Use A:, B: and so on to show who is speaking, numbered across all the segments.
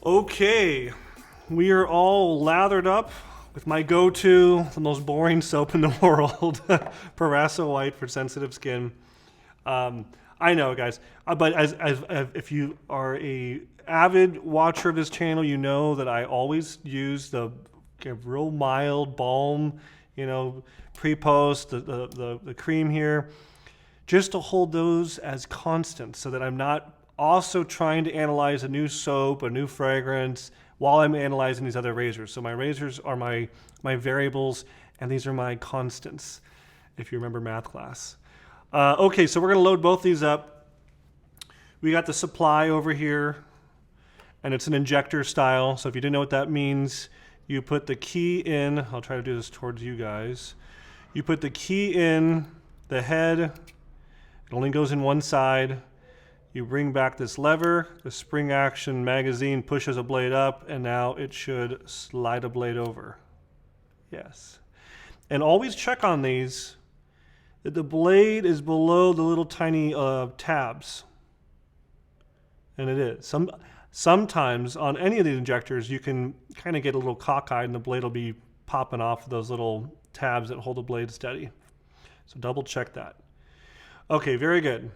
A: Okay, we are all lathered up with my go-to, the most boring soap in the world, Parasso White for sensitive skin. I know, guys, but as if you are a avid watcher of this channel, you know that I always use the real mild balm, pre-post, the cream here, just to hold those as constants so that I'm not also trying to analyze a new soap, a new fragrance, while I'm analyzing these other razors. So my razors are my variables, and these are my constants, if you remember math class. Okay, so we're gonna load both these up. We got the supply over here, and it's an injector style. So if you didn't know what that means, you put the key in. I'll try to do this towards you guys. You put the key in the head. It only goes in one side. You bring back this lever, the spring action magazine pushes a blade up, and now it should slide a blade over. Yes. And always check on these that the blade is below the little tiny tabs. And it is. Sometimes on any of these injectors, you can kind of get a little cockeyed and the blade will be popping off those little tabs that hold the blade steady. So double check that. Okay, very good.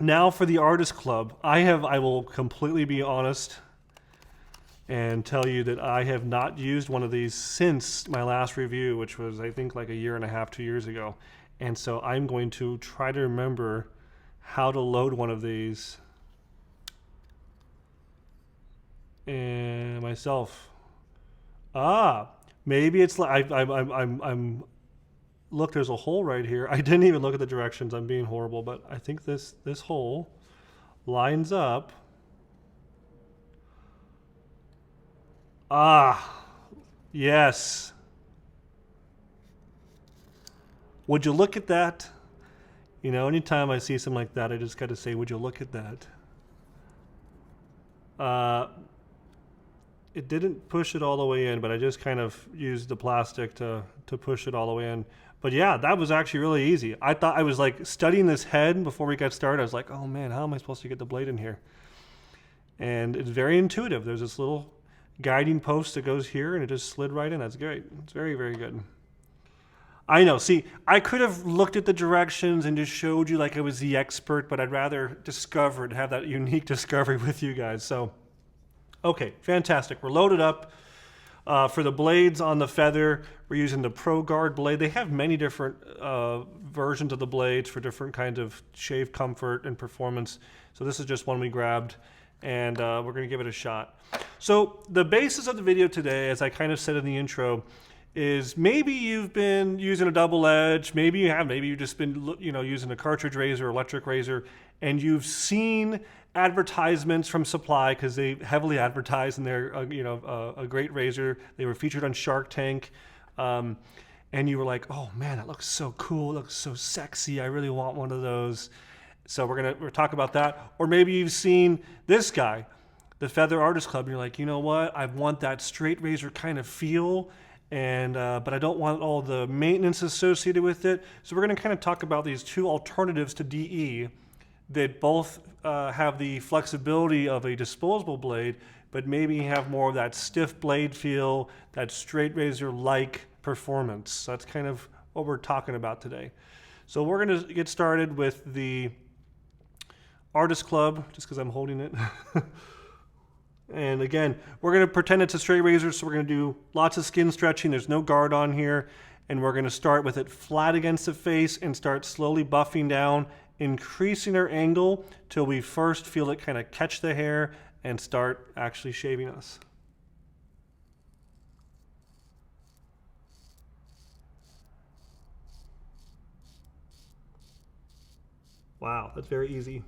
A: Now for the Artist Club. I will completely be honest and tell you that I have not used one of these since my last review, which was I think like a year and a half, 2 years ago. And so I'm going to try to remember how to load one of these and myself. Maybe it's like I'm look, there's a hole right here. I didn't even look at the directions. I'm being horrible, but I think this hole lines up. Yes. Would you look at that? Anytime I see something like that, I just got to say, would you look at that? It didn't push it all the way in, but I just kind of used the plastic to push it all the way in. But yeah, that was actually really easy. I thought I was like studying this head before we got started. I was like, oh man, how am I supposed to get the blade in here? And it's very intuitive. There's this little guiding post that goes here and it just slid right in. That's great. It's very, very good. I know. See, I could have looked at the directions and just showed you like I was the expert, but I'd rather discover it, have that unique discovery with you guys. So, okay, fantastic. We're loaded up. For the blades on the feather, we're using the Pro Guard blade. They have many different versions of the blades for different kinds of shave comfort and performance. So this is just one we grabbed, and we're going to give it a shot. So the basis of the video today, as I kind of said in the intro, is maybe you've been using a double edge, maybe you have, maybe you've just been using a cartridge razor, electric razor, and you've seen advertisements from Supply because they heavily advertise and they're a great razor. They were featured on Shark Tank, and you were like, oh man, that looks so cool, it looks so sexy, I really want one of those. So we're talk about that. Or maybe you've seen this guy, the Feather Artist Club, and you're like, you know what, I want that straight razor kind of feel, and but I don't want all the maintenance associated with it. So we're going to kind of talk about these two alternatives to DE that both have the flexibility of a disposable blade, but maybe have more of that stiff blade feel, that straight razor-like performance. So that's kind of what we're talking about today. So we're going to get started with the Artist Club, just because I'm holding it. And again, we're going to pretend it's a straight razor, so we're going to do lots of skin stretching. There's no guard on here, and we're going to start with it flat against the face and start slowly buffing down, increasing our angle till we first feel it kind of catch the hair and start actually shaving us. Wow, that's very easy.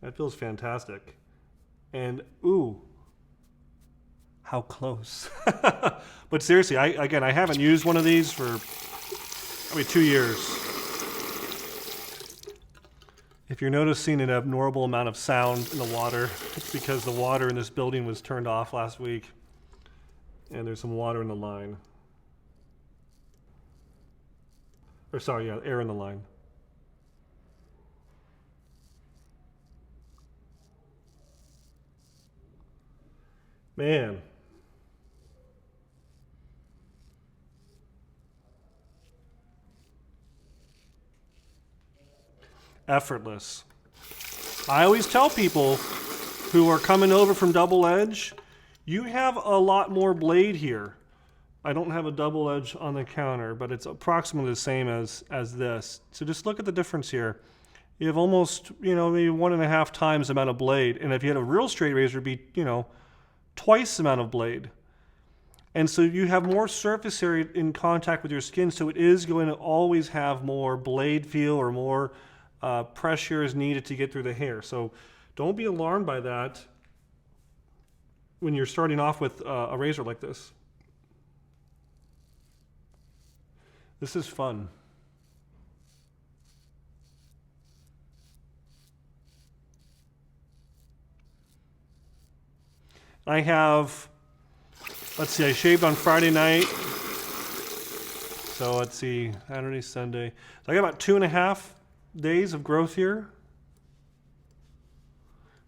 A: That feels fantastic. And ooh, how close. But seriously, I haven't used one of these for probably 2 years. If you're noticing an abnormal amount of sound in the water, it's because the water in this building was turned off last week and there's some water in the line. Or sorry, yeah, air in the line. Man. Effortless. I always tell people who are coming over from double edge, you have a lot more blade here. I don't have a double edge on the counter, but it's approximately the same as this. So just look at the difference here. You have almost, maybe 1.5 times the amount of blade. And if you had a real straight razor, it'd be, twice the amount of blade. And so you have more surface area in contact with your skin, so it is going to always have more blade feel or more pressure is needed to get through the hair. So don't be alarmed by that when you're starting off with a razor like this. This is fun. I have, let's see, I shaved on Friday night. So let's see, Saturday, Sunday. So I got about 2.5 days of growth here.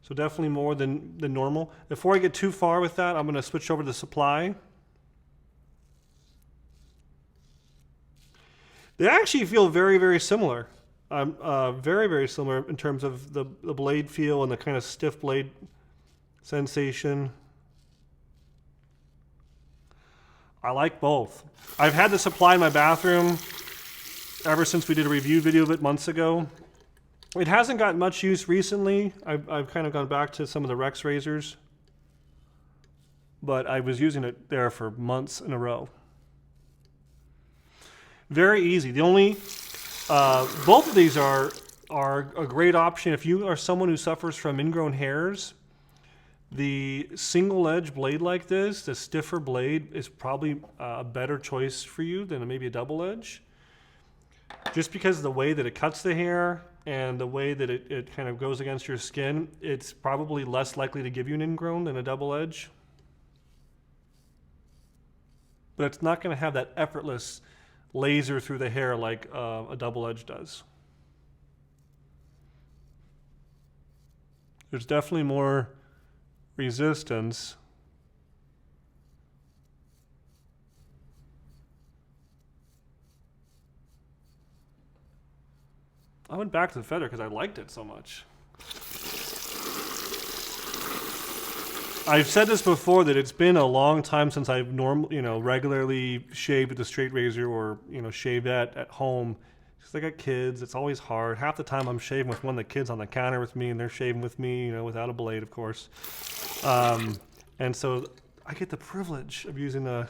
A: So definitely more than normal. Before I get too far with that, I'm going to switch over to the supply. They actually feel very, very similar. Very, very similar in terms of the blade feel and the kind of stiff blade sensation. I like both. I've had the supply in my bathroom ever since we did a review video of it months ago. It hasn't gotten much use recently. I've kind of gone back to some of the Rex razors, but I was using it there for months in a row. Very easy. The only, both of these are a great option if you are someone who suffers from ingrown hairs. The single edge blade like this, the stiffer blade, is probably a better choice for you than maybe a double edge. Just because of the way that it cuts the hair and the way that it kind of goes against your skin, it's probably less likely to give you an ingrown than a double edge. But it's not going to have that effortless laser through the hair like a double edge does. There's definitely more resistance. I went back to the feather because I liked it so much. I've said this before that it's been a long time since I've regularly shaved with a straight razor or shavette at home. Because I got kids, it's always hard. Half the time I'm shaving with one of the kids on the counter with me, and they're shaving with me, without a blade, of course. And so I get the privilege of using a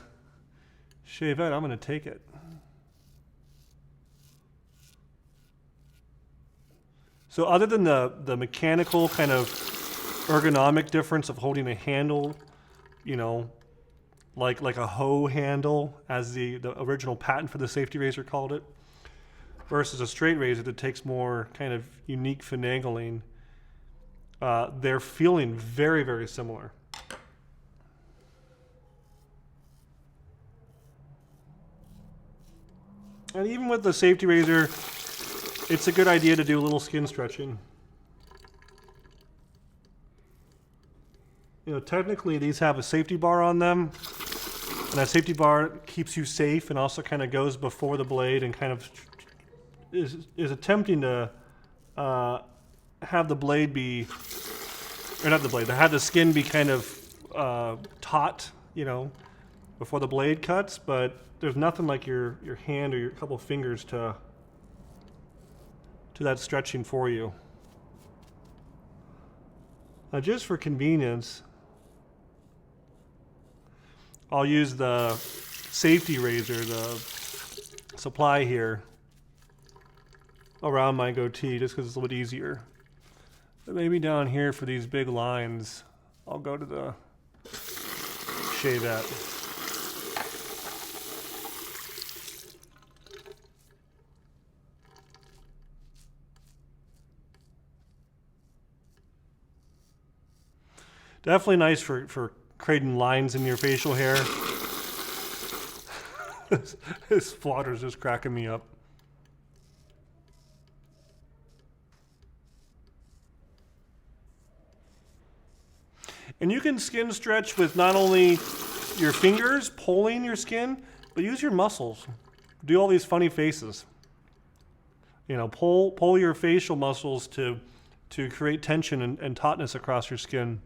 A: shavette. I'm going to take it. So other than the mechanical kind of ergonomic difference of holding a handle, like a hoe handle, as the original patent for the safety razor called it, versus a straight razor that takes more kind of unique finagling, they're feeling very, very similar. And even with the safety razor, it's a good idea to do a little skin stretching. Technically these have a safety bar on them, and that safety bar keeps you safe and also kind of goes before the blade and kind of is attempting to have the blade be, or not the blade, to have the skin be kind of taut, before the blade cuts, but there's nothing like your hand or your couple fingers to that stretching for you. Now, just for convenience, I'll use the safety razor, the supply here, around my goatee just because it's a little bit easier. But maybe down here for these big lines, I'll go to the shavette. Definitely nice for creating lines in your facial hair. This flotter's just cracking me up. And you can skin stretch with not only your fingers pulling your skin, but use your muscles. Do all these funny faces. You know, pull your facial muscles to create tension and tautness across your skin.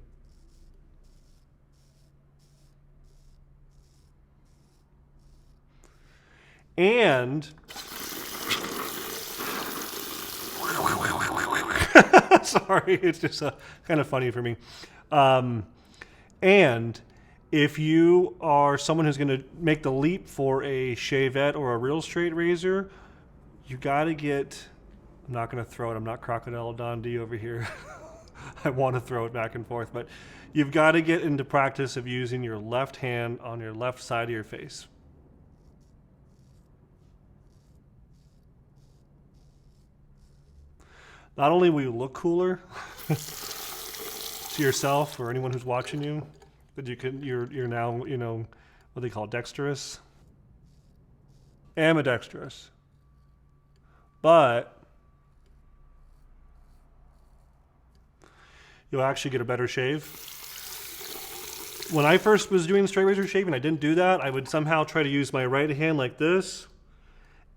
A: And sorry, it's just kind of funny for me. And if you are someone who's going to make the leap for a shavette or a real straight razor, you got to get, I'm not going to throw it. I'm not Crocodile Dundee over here. I want to throw it back and forth, but you've got to get into practice of using your left hand on your left side of your face. Not only will you look cooler to yourself or anyone who's watching you, that you're now, you know, what they call dexterous, ambidextrous, but you'll actually get a better shave. When I first was doing straight razor shaving, I didn't do that. I would somehow try to use my right hand like this,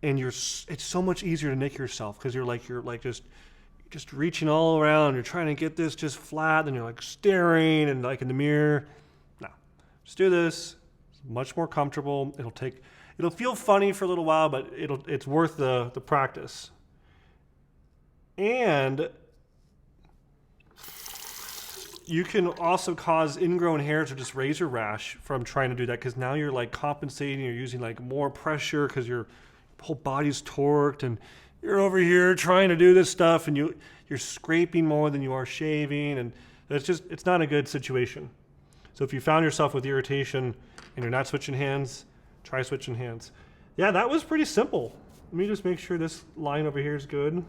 A: and it's so much easier to nick yourself because you're like just reaching all around. You're trying to get this just flat, and you're like staring and like in the mirror. No, just do this. It's much more comfortable. It'll feel funny for a little while, but it's worth the practice. And you can also cause ingrown hairs or just razor rash from trying to do that, because now you're like compensating. You're using like more pressure because your whole body's torqued, and you're over here trying to do this stuff, and you're scraping more than you are shaving, and it's not a good situation. So if you found yourself with irritation and you're not switching hands, try switching hands. Yeah, that was pretty simple. Let me just make sure this line over here is good.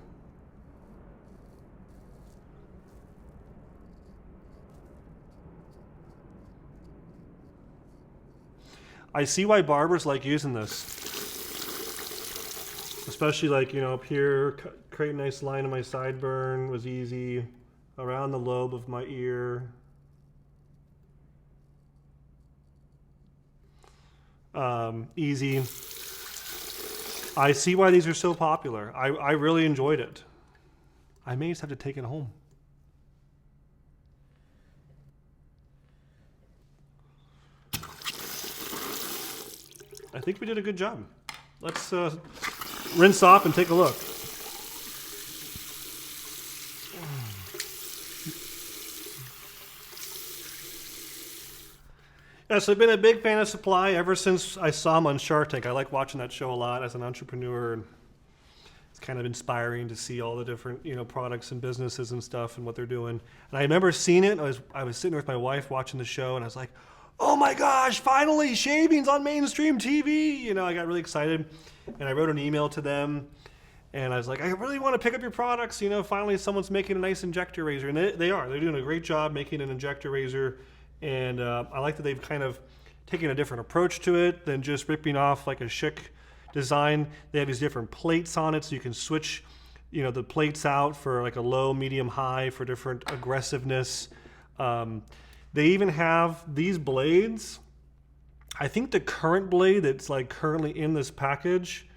A: I see why barbers like using this. Especially like, you know, up here, create a nice line of my sideburn was easy. Around the lobe of my ear. Easy. I see why these are so popular. I really enjoyed it. I may just have to take it home. I think we did a good job. Let's rinse off and take a look. Yes, I've been a big fan of Supply ever since I saw them on Shark Tank. I like watching that show a lot as an entrepreneur, and it's kind of inspiring to see all the different, you know, products and businesses and stuff and what they're doing. And I remember seeing it. I was sitting with my wife watching the show, and I was like, "Oh my gosh! Finally, shaving's on mainstream TV!" You know, I got really excited, and I wrote an email to them, and I was like, "I really want to pick up your products. You know, finally, someone's making a nice injector razor," and they are. They're doing a great job making an injector razor. And I like that they've kind of taken a different approach to it than just ripping off like a chic design. They have these different plates on it, so you can switch, you know, the plates out for like a low, medium, high for different aggressiveness. They even have these blades. I think the current blade that's like currently in this package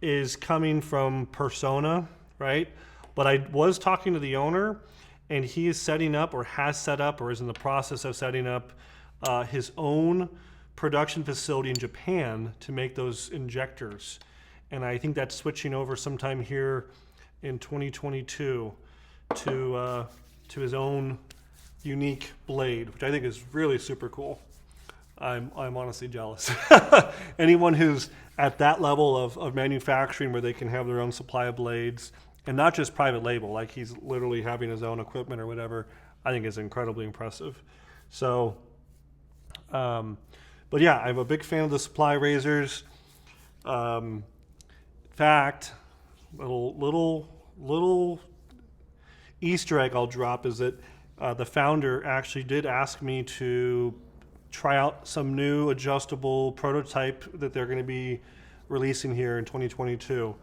A: is coming from Persona, right? But I was talking to the owner, and he is setting up or has set up or is in the process of setting up his own production facility in Japan to make those injectors. And I think that's switching over sometime here in 2022 to his own unique blade, which I think is really super cool. I'm honestly jealous. Anyone who's at that level of manufacturing where they can have their own supply of blades, and not just private label, like he's literally having his own equipment or whatever, I think is incredibly impressive. So, but yeah, I'm a big fan of the Supply razors. In fact, little Easter egg I'll drop is that the founder actually did ask me to try out some new adjustable prototype that they're going to be releasing here in 2022.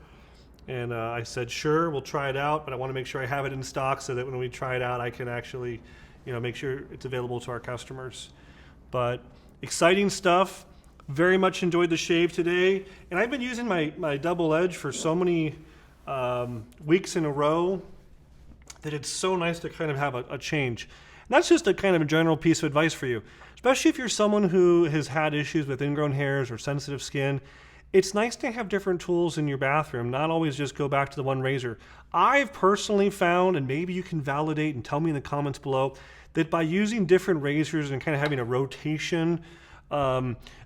A: And I said, sure, we'll try it out, but I want to make sure I have it in stock so that when we try it out, I can actually, make sure it's available to our customers. But exciting stuff. Very much enjoyed the shave today. And I've been using my double edge for so many weeks in a row that it's so nice to kind of have a change. And that's just a kind of a general piece of advice for you, especially if you're someone who has had issues with ingrown hairs or sensitive skin. It's nice to have different tools in your bathroom, not always just go back to the one razor. I've personally found, and maybe you can validate and tell me in the comments below, that by using different razors and kind of having a rotation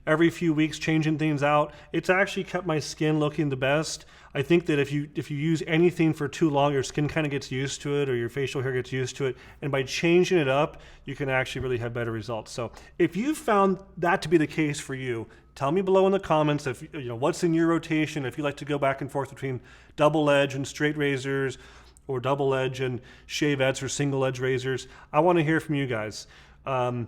A: every few weeks, changing things out, it's actually kept my skin looking the best. I think that if you use anything for too long, your skin kind of gets used to it, or your facial hair gets used to it, and by changing it up, you can actually really have better results. So if you found that to be the case for you, tell me below in the comments if what's in your rotation, if you like to go back and forth between double edge and straight razors, or double edge and shavettes or single edge razors. I want to hear from you guys. I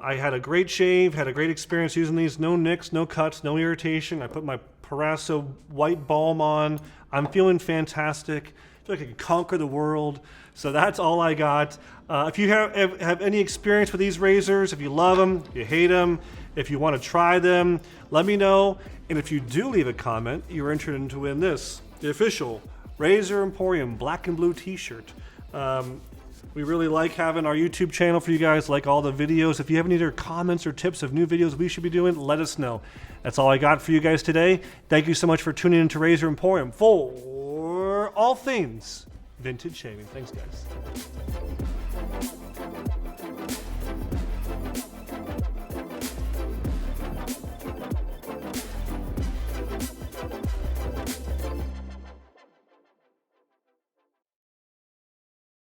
A: had a great shave, had a great experience using these. No nicks, no cuts, no irritation. I put my Parasso white balm on. I'm feeling fantastic. I feel like I can conquer the world. So that's all I got. If you have any experience with these razors, if you love them, if you hate them, if you want to try them, let me know. And if you do leave a comment, you're entered to win this, the official Razor Emporium black and blue t-shirt. We really like having our YouTube channel for you guys, like all the videos. If you have any other comments or tips of new videos we should be doing, let us know. That's all I got for you guys today. Thank you so much for tuning into Razor Emporium for all things vintage shaving. Thanks, guys.